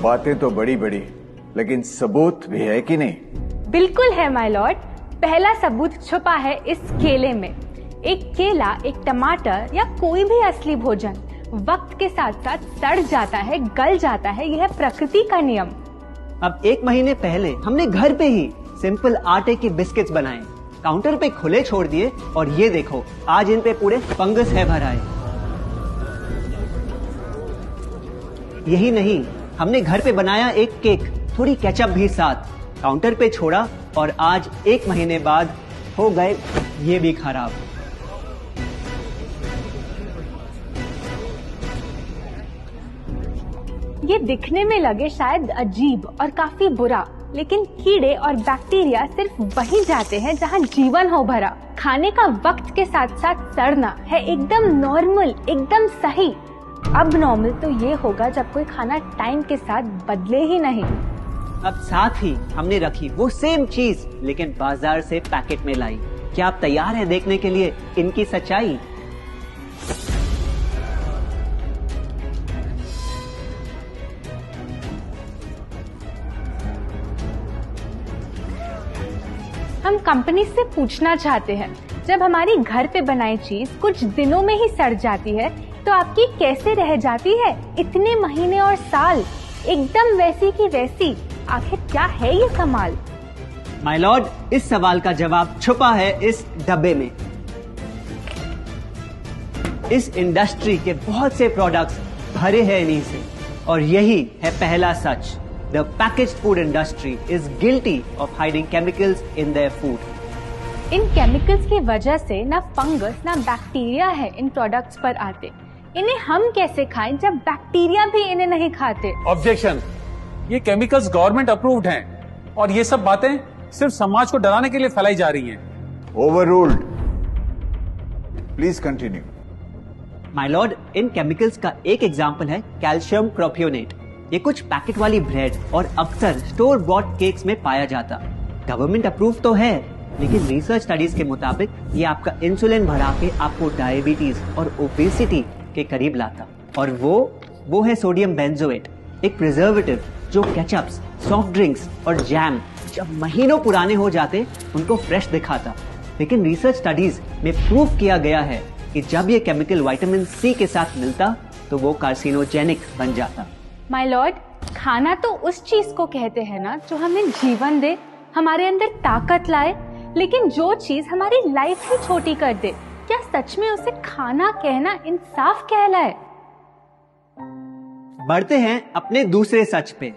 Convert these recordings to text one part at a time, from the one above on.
बातें तो बड़ी बड़ी, लेकिन सबूत भी है कि नहीं? बिल्कुल है माय लॉर्ड। पहला सबूत छुपा है इस केले में। एक केला, एक टमाटर या कोई भी असली भोजन वक्त के साथ साथ सड़ जाता है, गल जाता है। यह प्रकृति का नियम। अब 1 महीने पहले हमने घर पे ही सिंपल आटे के बिस्किट्स बनाए, काउंटर पे खुले छोड़ दिए और ये देखो आज इन पे पूरे फंगस है भर आए। यही नहीं, हमने घर पे बनाया एक केक, थोड़ी केचप भी साथ, काउंटर पे छोड़ा और आज 1 महीने बाद हो गए ये भी खराब। ये दिखने में लगे शायद अजीब और काफी बुरा, लेकिन कीड़े और बैक्टीरिया सिर्फ वहीं जाते हैं जहां जीवन हो भरा। खाने का वक्त के साथ साथ सड़ना है एकदम नॉर्मल, एकदम सही। अब नॉर्मल तो ये होगा जब कोई खाना टाइम के साथ बदले ही नहीं। अब साथ ही हमने रखी वो सेम चीज, लेकिन बाजार से पैकेट में लाई। क्या आप तैयार हैं देखने के लिए इनकी सच्चाई? हम कंपनी से पूछना चाहते हैं, जब हमारी घर पे बनाई चीज कुछ दिनों में ही सड़ जाती है तो आपकी कैसे रह जाती है इतने महीने और साल, एकदम वैसी की वैसी? आखिर क्या है ये कमाल? माय लॉर्ड, इस सवाल का जवाब छुपा है इस डब्बे में। इस इंडस्ट्री के बहुत से प्रोडक्ट्स भरे हैं इन्हीं से, और यही है पहला सच। The packaged food industry is guilty of hiding chemicals in their food. In chemicals की वजह से ना फंगस ना बैक्टीरिया है इन प्रोडक्ट्स पर आते। इन्हें हम कैसे खाएं जब बैक्टीरिया भी इन्हें नहीं खाते? ऑब्जेक्शन, ये केमिकल्स गवर्नमेंट अप्रूव्ड हैं और ये सब बातें सिर्फ समाज को डराने के लिए फैलाई जा रही हैं। Overruled. Please continue. My Lord, in chemicals का एक एग्जांपल है कैल्शियम प्रोपियोनेट। ये कुछ पैकेट वाली ब्रेड और अक्सर स्टोर बॉट केक्स में पाया जाता। गवर्नमेंट अप्रूव तो है, लेकिन रिसर्च स्टडीज के मुताबिक ये आपका इंसुलिन बढ़ा के आपको डायबिटीज और ओबेसिटी के करीब लाता। और वो है सोडियम बेंजोएट, एक प्रिजर्वेटिव जो केचप्स, सॉफ्ट ड्रिंक्स और जैम जब महीनों पुराने हो जाते उनको फ्रेश दिखाता। लेकिन रिसर्च स्टडीज में प्रूव किया गया है कि जब ये केमिकल विटामिन सी के साथ मिलता तो वो कार्सिनोजेनिक बन जाता। माय लॉर्ड, खाना तो उस चीज को कहते हैं ना जो हमें जीवन दे, हमारे अंदर ताकत लाए। लेकिन जो चीज हमारी लाइफ ही छोटी कर दे, क्या सच में उसे खाना कहना इंसाफ कहलाए? बढ़ते हैं अपने दूसरे सच पे,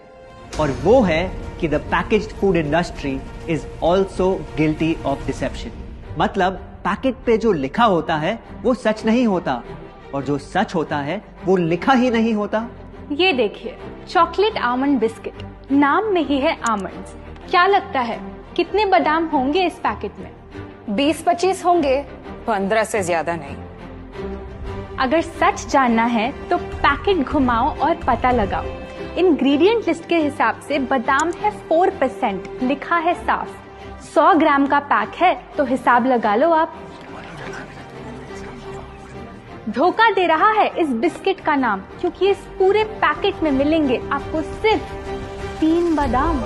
और वो है कि the packaged food industry is also guilty of deception. मतलब पैकेट पे जो लिखा होता है वो सच नहीं होता, और जो सच होता है वो लिखा ही नहीं होता। ये देखिए, चॉकलेट आमंड बिस्किट, नाम में ही है आमंड्स। क्या लगता है कितने बादाम होंगे इस पैकेट में? 20-25 होंगे, 15 से ज्यादा नहीं। अगर सच जानना है तो पैकेट घुमाओ और पता लगाओ। इंग्रेडिएंट लिस्ट के हिसाब से बादाम है 4%, लिखा है साफ। 100 ग्राम का पैक है तो हिसाब लगा लो आप। धोखा दे रहा है इस बिस्किट का नाम, क्योंकि इस पूरे पैकेट में मिलेंगे आपको सिर्फ 3 बादाम।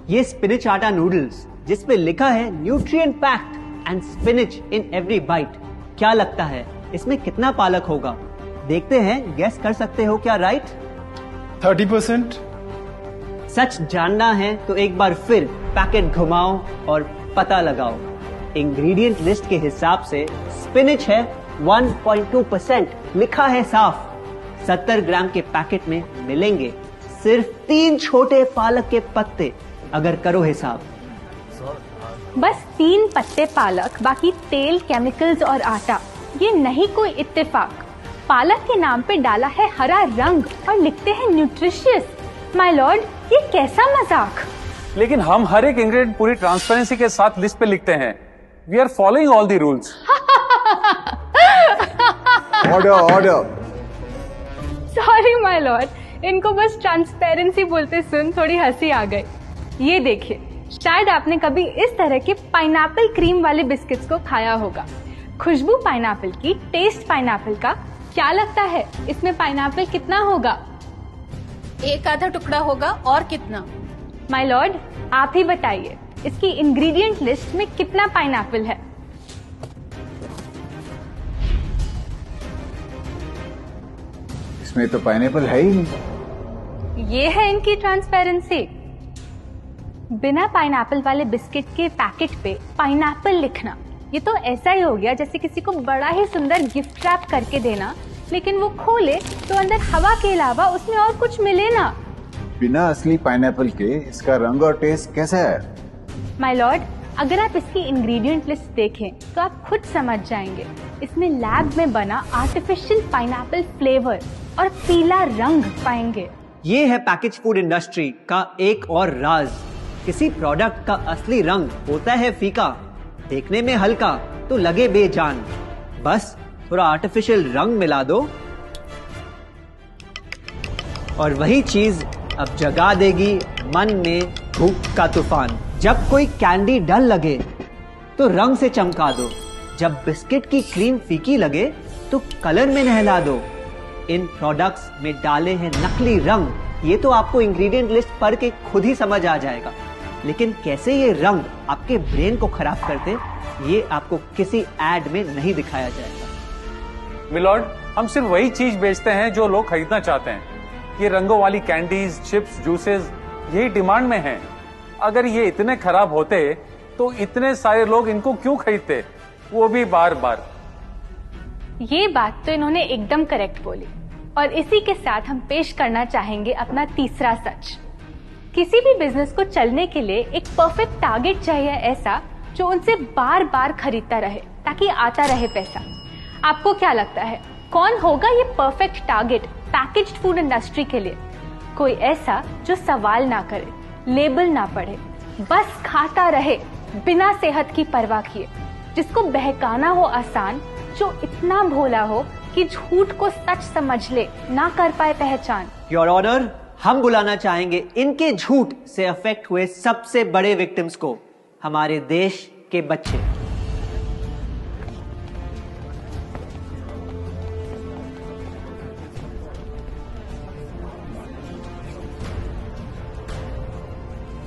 ये स्पिनच आटा नूडल्स जिसपे लिखा है nutrient packed and spinach in every bite. क्या लगता है इसमें कितना पालक होगा? देखते हैं, गेस कर सकते हो क्या राइट? 30%। सच जानना है तो एक बार फिर पैकेट घुमाओ और पता लगाओ। इंग्रेडिएंट लिस्ट के हिसाब से स्पिनच है 1.2%, लिखा है साफ। 70 ग्राम के पैकेट में मिलेंगे सिर्फ 3 छोटे पालक के पत्ते, अगर करो हिसाब। बस 3 पत्ते पालक, बाकी तेल, केमिकल्स और आटा। ये नहीं कोई इत्तेफाक। पालक के नाम पे डाला है हरा रंग और लिखते हैं न्यूट्रिशियस। माय लॉर्ड, ये कैसा मजाक? लेकिन हम हर एक इंग्रेडिएंट पूरी ट्रांसपेरेंसी के साथ लिस्ट पे लिखते हैं। We are following all the rules. Order. Sorry my lord, इनको बस ट्रांसपेरेंसी बोलते सुन थोड़ी हंसी आ गई। ये देखिए, शायद आपने कभी इस तरह के पाइनएप्पल क्रीम वाले बिस्किट्स को खाया होगा। खुशबू पाइनएप्पल की, टेस्ट पाइनएप्पल का, क्या लगता है इसमें पाइनएप्पल कितना होगा? एक आधा टुकड़ा होगा, और कितना? माय लॉर्ड, आप ही बताइए, इसकी इंग्रेडिएंट लिस्ट में कितना पाइनएप्पल है? इसमें तो पाइनएप्पल है ही नहीं। ये है इनकी ट्रांसपेरेंसी। बिना पाइनएप्पल वाले बिस्किट के पैकेट पे पाइनएप्पल लिखना, ये तो ऐसा ही हो गया जैसे किसी को बड़ा ही सुंदर गिफ्ट रैप करके देना, लेकिन वो खोले तो अंदर हवा के अलावा उसमें और कुछ मिले ना। बिना असली पाइनएप्पल के इसका रंग और टेस्ट कैसा है? माय लॉर्ड, अगर आप इसकी इंग्रेडिएंट लिस्ट देखें तो आप खुद समझ जाएंगे। इसमें लैब में बना आर्टिफिशियल पाइनएप्पल फ्लेवर और पीला रंग पाएंगे। ये है पैकेज फूड इंडस्ट्री का एक और राज। किसी प्रोडक्ट का असली रंग होता है फीका, देखने में हल्का तो लगे बेजान। बस थोड़ा आर्टिफिशियल रंग मिला दो और वही चीज अब जगा देगी मन में भूख का तूफान। जब कोई कैंडी डल लगे तो रंग से चमका दो, जब बिस्किट की क्रीम फीकी लगे तो कलर में नहला दो। इन प्रोडक्ट्स में डाले हैं नकली रंग, ये तो आपको इंग्रेडिएंट लिस्ट पढ़ के खुद ही समझ आ जाएगा। लेकिन कैसे ये रंग आपके ब्रेन को खराब करते, ये आपको किसी एड में नहीं दिखाया जाएगा। मिलॉर्ड, हम सिर्फ वही चीज बेचते हैं जो लोग खरीदना चाहते हैं। ये रंगों वाली कैंडीज, चिप्स, जूसेस यही डिमांड में हैं। अगर ये इतने खराब होते तो इतने सारे लोग इनको क्यों खरीदते, वो भी बार बार। ये बात तो इन्होंने एकदम करेक्ट बोली, और इसी के साथ हम पेश करना चाहेंगे अपना तीसरा सच। किसी भी बिजनेस को चलने के लिए एक परफेक्ट टारगेट चाहिए, ऐसा जो उनसे बार बार खरीदता रहे ताकि आता रहे पैसा। आपको क्या लगता है कौन होगा ये perfect target packaged food industry के लिए? कोई ऐसा जो सवाल ना करे, लेबल ना पढ़े, बस खाता रहे बिना सेहत की परवाह किए, जिसको बहकाना हो आसान, जो इतना भोला हो कि झूठ को सच समझ ले, ना कर पाए पहचान। योर ऑनर, हम बुलाना चाहेंगे इनके झूठ से अफेक्ट हुए सबसे बड़े विक्टिम्स को, हमारे देश के बच्चे।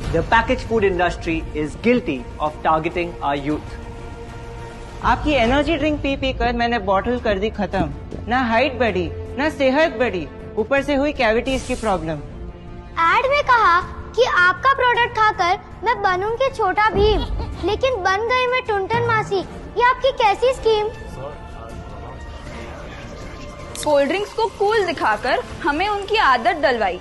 The packaged food industry is guilty of targeting our youth. आपकी एनर्जी ड्रिंक पी पी कर मैंने बॉटल कर दी खत्म। ना हाइट बढ़ी, ना सेहत बढ़ी, ऊपर से हुई कैविटीज की प्रॉब्लम। एड में कहा कि आपका प्रोडक्ट खाकर मैं बनूंगी छोटा भीम, लेकिन बन गई मैं टुनटन मासी। ये आपकी कैसी स्कीम? कोल्ड ड्रिंक्स को कूल दिखाकर हमें उनकी आदत डलवाई,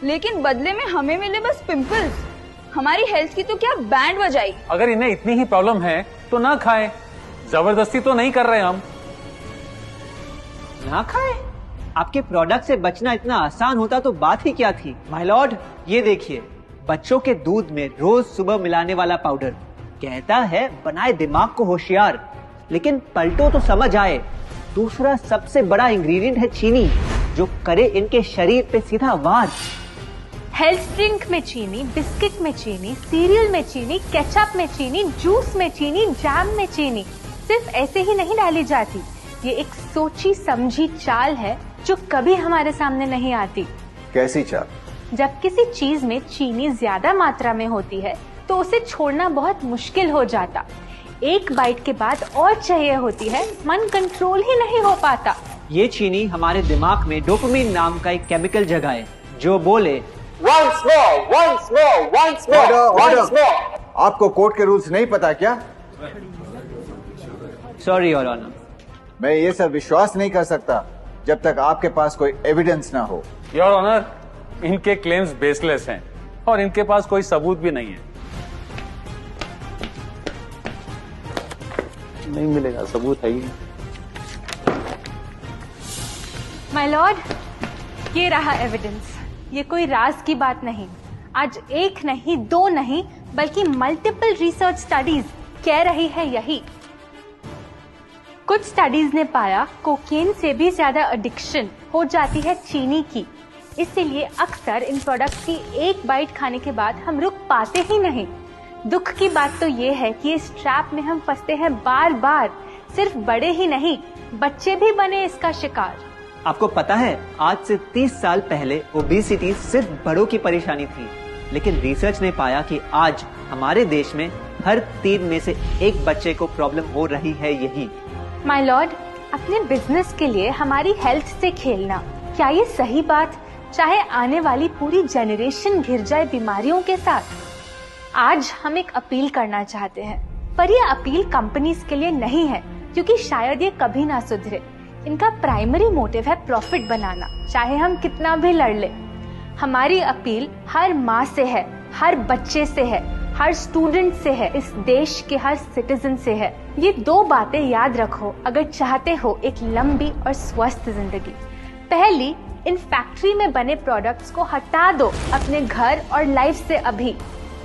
लेकिन बदले में हमें मिले बस पिंपल्स। हमारी हेल्थ की तो क्या बैंड बजाई। अगर इन्हें इतनी ही प्रॉब्लम है तो ना खाएं, जबरदस्ती तो नहीं कर रहे हम। ना खाए? आपके प्रोडक्ट से बचना इतना आसान होता तो बात ही क्या थी। माय लॉर्ड, ये देखिए, बच्चों के दूध में रोज सुबह मिलाने वाला पाउडर कहता है बनाए दिमाग को होशियार, लेकिन पलटो तो समझ आए। दूसरा सबसे बड़ा इंग्रेडिएंट है चीनी, जो करे इनके शरीर पे सीधा वार। हेल्थ ड्रिंक में चीनी, बिस्किट में चीनी, सीरियल में चीनी, केचप में चीनी, जूस में चीनी, जैम में चीनी सिर्फ ऐसे ही नहीं डाली जाती। ये एक सोची समझी चाल है जो कभी हमारे सामने नहीं आती। कैसी चाल? जब किसी चीज में चीनी ज्यादा मात्रा में होती है तो उसे छोड़ना बहुत मुश्किल हो जाता। एक बाइट के बाद और चाहिए होती है, मन कंट्रोल ही नहीं हो पाता। ये चीनी हमारे दिमाग में डोपामिन नाम का एक केमिकल जगाए, जो बोले Once more, once more, once more, once more. आपको कोर्ट के रूल्स नहीं पता क्या? Sorry your honour. मैं ये सब विश्वास नहीं कर सकता जब तक आपके पास कोई एविडेंस ना हो। योर ऑनर, इनके क्लेम्स बेसलेस हैं और इनके पास कोई सबूत भी नहीं है। नहीं मिलेगा, सबूत है ही नहीं। माय लॉर्ड, ये रहा एविडेंस। ये कोई राज की बात नहीं। आज एक नहीं, दो नहीं, बल्कि मल्टीपल रिसर्च स्टडीज कह रही है यही। कुछ स्टडीज ने पाया कोकेन से भी ज्यादा एडिक्शन हो जाती है चीनी की। इसीलिए अक्सर इन प्रोडक्ट्स की एक बाइट खाने के बाद हम रुक पाते ही नहीं। दुख की बात तो ये है कि इस ट्रैप में हम फंसते हैं बार बार। सिर्फ बड़े ही नहीं, बच्चे भी बने इसका शिकार। आपको पता है आज से 30 साल पहले ओबेसिटी सिर्फ बड़ों की परेशानी थी, लेकिन रिसर्च ने पाया कि आज हमारे देश में हर 3 में से 1 बच्चे को प्रॉब्लम हो रही है यही। माय लॉर्ड, अपने बिजनेस के लिए हमारी हेल्थ से खेलना, क्या ये सही बात, चाहे आने वाली पूरी जनरेशन घिर जाए बीमारियों के साथ? आज हम एक अपील करना चाहते हैं, पर ये अपील कंपनीज के लिए नहीं है, क्योंकि शायद ये कभी ना सुधरे। इनका प्राइमरी मोटिव है प्रॉफिट बनाना, चाहे हम कितना भी लड़ ले। हमारी अपील हर माँ से है, हर बच्चे से है, हर स्टूडेंट से है, इस देश के हर सिटीजन से है। ये 2 बातें याद रखो अगर चाहते हो एक लंबी और स्वस्थ जिंदगी। पहली, इन फैक्ट्री में बने प्रोडक्ट्स को हटा दो अपने घर और लाइफ से अभी।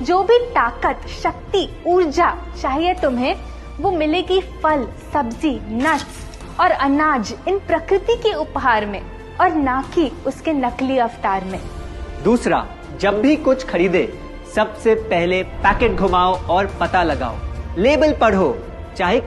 जो भी ताकत, शक्ति, ऊर्जा चाहिए तुम्हें, वो मिलेगी फल, सब्जी, नट्स और अनाज इन प्रकृति के उपहार में, और ना कि उसके नकली अवतार में। दूसरा, जब भी कुछ खरीदे सबसे पहले पैकेट घुमाओ और पता लगाओ, लेबल पढ़ो, चाहे